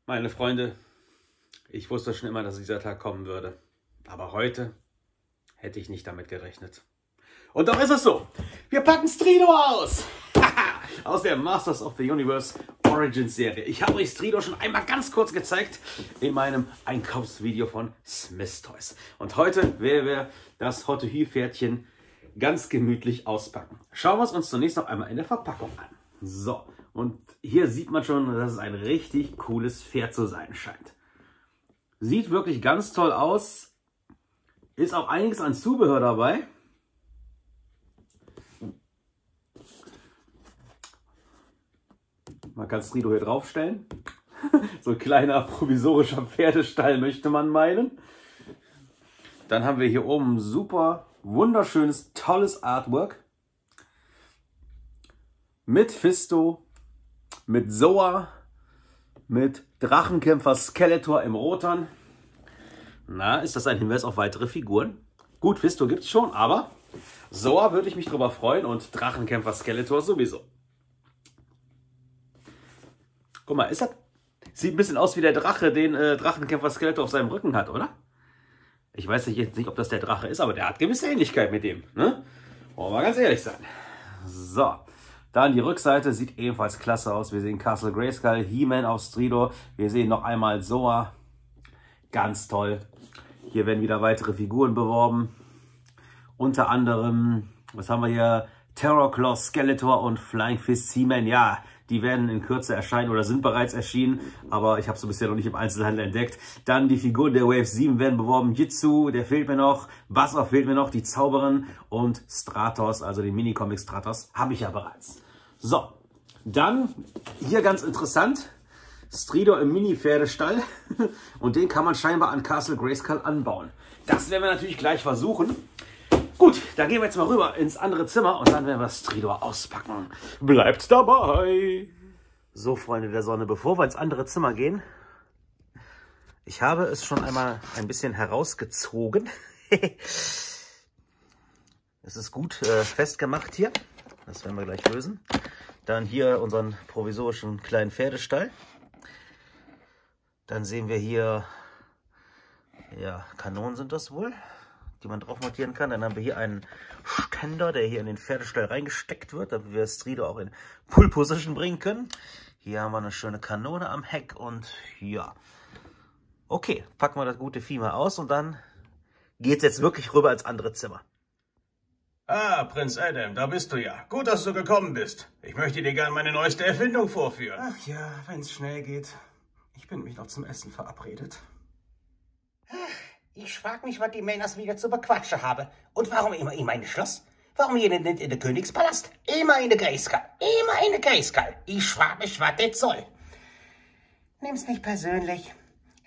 Meine Freunde, ich wusste schon immer, dass dieser Tag kommen würde. Aber heute hätte ich nicht damit gerechnet. Und doch ist es so. Wir packen Strido aus. Aus der Masters of the Universe Origins Serie. Ich habe euch Strido schon einmal ganz kurz gezeigt in meinem Einkaufsvideo von Smith Toys. Und heute werden wir das Hotte-Hü-Pferdchen ganz gemütlich auspacken. Schauen wir es uns zunächst noch einmal in der Verpackung an. So, und hier sieht man schon, dass es ein richtig cooles Pferd zu sein scheint. Sieht wirklich ganz toll aus. Ist auch einiges an Zubehör dabei. Man kann Strido hier draufstellen. So ein kleiner provisorischer Pferdestall möchte man meinen. Dann haben wir hier oben ein super, wunderschönes, tolles Artwork. Mit Fisto, mit Zoa, mit Drachenkämpfer Skeletor im Rotan. Na, ist das ein Hinweis auf weitere Figuren? Gut, Fisto gibt es schon, aber Zoa würde ich mich drüber freuen und Drachenkämpfer Skeletor sowieso. Guck mal, sieht ein bisschen aus wie der Drache, den Drachenkämpfer Skeletor auf seinem Rücken hat, oder? Ich weiß jetzt nicht, ob das der Drache ist, aber der hat gewisse Ähnlichkeit mit dem. Ne? Wollen wir mal ganz ehrlich sein. So, dann die Rückseite sieht ebenfalls klasse aus. Wir sehen Castle Grayskull, He-Man auf Strido. Wir sehen noch einmal Zoa. Ganz toll. Hier werden wieder weitere Figuren beworben. Unter anderem, was haben wir hier? Terrorclaw Skeletor und Flying Fist He-Man. Ja, die werden in Kürze erscheinen oder sind bereits erschienen, aber ich habe sie bisher noch nicht im Einzelhandel entdeckt. Dann die Figuren der Wave 7 werden beworben. Jitsu, der fehlt mir noch. Buzzer fehlt mir noch. Die Zauberin und Stratos, also den Minicomic Stratos, habe ich ja bereits. So, dann hier ganz interessant. Strido im Mini-Pferdestall. Und den kann man scheinbar an Castle Grayskull anbauen. Das werden wir natürlich gleich versuchen. Gut, dann gehen wir jetzt mal rüber ins andere Zimmer und dann werden wir Strido auspacken. Bleibt dabei! So, Freunde der Sonne, bevor wir ins andere Zimmer gehen, ich habe es schon einmal ein bisschen herausgezogen. Es ist gut festgemacht hier. Das werden wir gleich lösen. Dann hier unseren provisorischen kleinen Pferdestall. Dann sehen wir hier, ja, Kanonen sind das wohl, die man drauf montieren kann. Dann haben wir hier einen Ständer, der hier in den Pferdestall reingesteckt wird, damit wir Strido auch in Pull Position bringen können. Hier haben wir eine schöne Kanone am Heck und ja. Okay, packen wir das gute Vieh mal aus und dann geht es jetzt wirklich rüber ins andere Zimmer. Ah, Prinz Adam, da bist du ja. Gut, dass du gekommen bist. Ich möchte dir gerne meine neueste Erfindung vorführen. Ach ja, wenn es schnell geht. Ich bin mich noch zum Essen verabredet. Ich frag mich, was die Männers wieder zu bequatschen haben. Und warum immer in mein Schloss? Warum hier nicht in den Königspalast? Immer in der Grayskull. Immer in der Grayskull. Ich frag mich, was das soll. Nimm's nicht persönlich.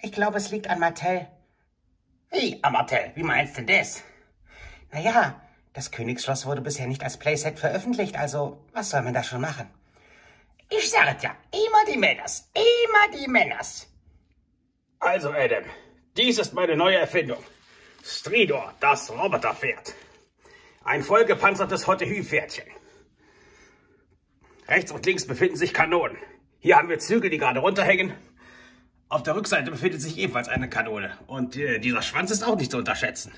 Ich glaube, es liegt an Mattel. Wie, an Mattel? Wie meinst du das? Naja, das Königsschloss wurde bisher nicht als Playset veröffentlicht, also was soll man da schon machen? Ich sag es ja, immer die Männers. Immer die Männers. Also, Adam, dies ist meine neue Erfindung. Strido, das Roboterpferd. Ein vollgepanzertes Hotte-Hü-Pferdchen. Rechts und links befinden sich Kanonen. Hier haben wir Zügel, die gerade runterhängen. Auf der Rückseite befindet sich ebenfalls eine Kanone. Und dieser Schwanz ist auch nicht zu unterschätzen.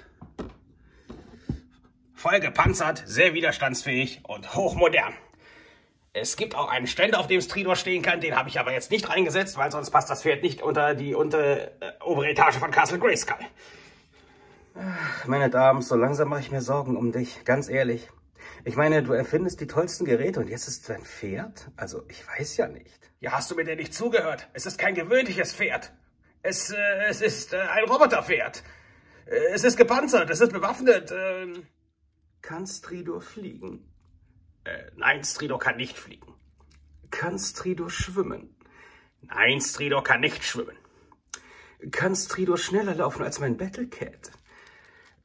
Voll gepanzert, sehr widerstandsfähig und hochmodern. Es gibt auch einen Ständer, auf dem Strido stehen kann. Den habe ich aber jetzt nicht reingesetzt, weil sonst passt das Pferd nicht unter die obere Etage von Castle Grayskull. Meine Damen, so langsam mache ich mir Sorgen um dich, ganz ehrlich. Ich meine, du erfindest die tollsten Geräte und jetzt ist es ein Pferd? Also, ich weiß ja nicht. Ja, hast du mir denn nicht zugehört? Es ist kein gewöhnliches Pferd. Es ist ein Roboterpferd. Es ist gepanzert, es ist bewaffnet. Kann Strido fliegen? Nein, Strido kann nicht fliegen. Kann Strido schwimmen? Nein, Strido kann nicht schwimmen. Kann Strido schneller laufen als mein Battlecat?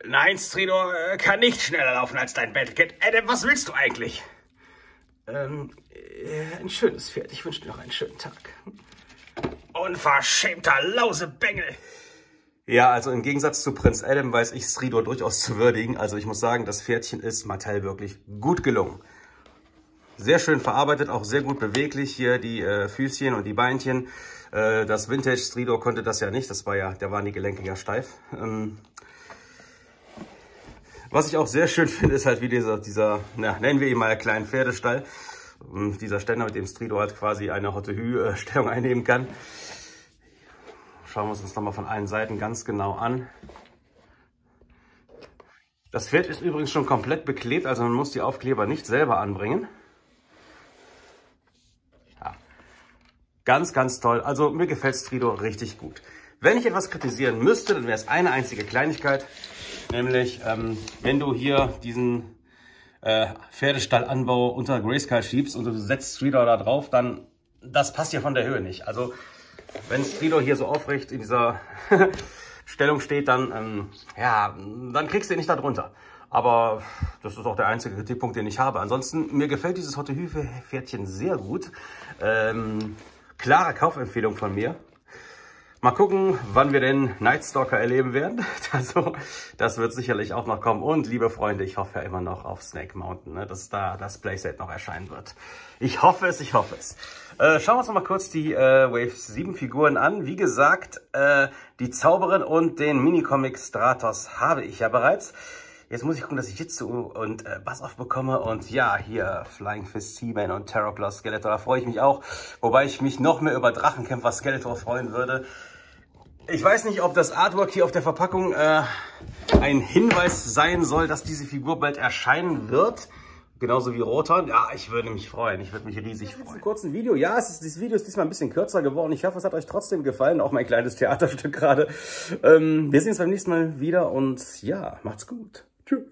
Nein, Strido kann nicht schneller laufen als dein Battlecat. Adam, was willst du eigentlich? Ein schönes Pferd. Ich wünsche dir noch einen schönen Tag. Unverschämter Lausebengel. Ja, also im Gegensatz zu Prinz Adam weiß ich Strido durchaus zu würdigen. Also ich muss sagen, das Pferdchen ist Mattel wirklich gut gelungen. Sehr schön verarbeitet, auch sehr gut beweglich hier die Füßchen und die Beinchen. Das Vintage Stridor konnte das ja nicht, da waren die Gelenke ja steif. Was ich auch sehr schön finde, ist halt wie dieser nennen wir ihn mal kleinen Pferdestall. Dieser Ständer, mit dem Stridor halt quasi eine Hotte-Hü-Stellung einnehmen kann. Schauen wir uns das nochmal von allen Seiten ganz genau an. Das Pferd ist übrigens schon komplett beklebt, also man muss die Aufkleber nicht selber anbringen. Ja. Ganz, ganz toll. Also mir gefällt Stridor richtig gut. Wenn ich etwas kritisieren müsste, dann wäre es eine einzige Kleinigkeit. Nämlich, wenn du hier diesen Pferdestallanbau unter Grayskull schiebst und du setzt Stridor da drauf, dann das passt hier von der Höhe nicht. Also wenn Stridor hier so aufrecht in dieser Stellung steht, dann dann kriegst du ihn nicht da drunter. Aber das ist auch der einzige Kritikpunkt, den ich habe. Ansonsten, mir gefällt dieses Hotte-Hü-Pferdchen sehr gut. Klare Kaufempfehlung von mir. Mal gucken, wann wir den Nightstalker erleben werden. Also, das wird sicherlich auch noch kommen. Und, liebe Freunde, ich hoffe ja immer noch auf Snake Mountain, ne, dass da das Playset noch erscheinen wird. Ich hoffe es, ich hoffe es. Schauen wir uns noch mal kurz die Wave 7 Figuren an. Wie gesagt, die Zauberin und den Minicomic Stratos habe ich ja bereits. Jetzt muss ich gucken, dass ich Jitsu und Buzz-Off bekomme. Und ja, hier Flying Fist, Seaman und Terrorclaw Skeletor, da freue ich mich auch. Wobei ich mich noch mehr über Drachenkämpfer Skeletor freuen würde. Ich weiß nicht, ob das Artwork hier auf der Verpackung ein Hinweis sein soll, dass diese Figur bald erscheinen wird. Genauso wie Roton. Ja, ich würde mich freuen. Ich würde mich riesig freuen. Ein kurzes Video. Ja, dieses Video ist diesmal ein bisschen kürzer geworden. Ich hoffe, es hat euch trotzdem gefallen. Auch mein kleines Theaterstück gerade. Wir sehen uns beim nächsten Mal wieder und ja, macht's gut. Tschüss.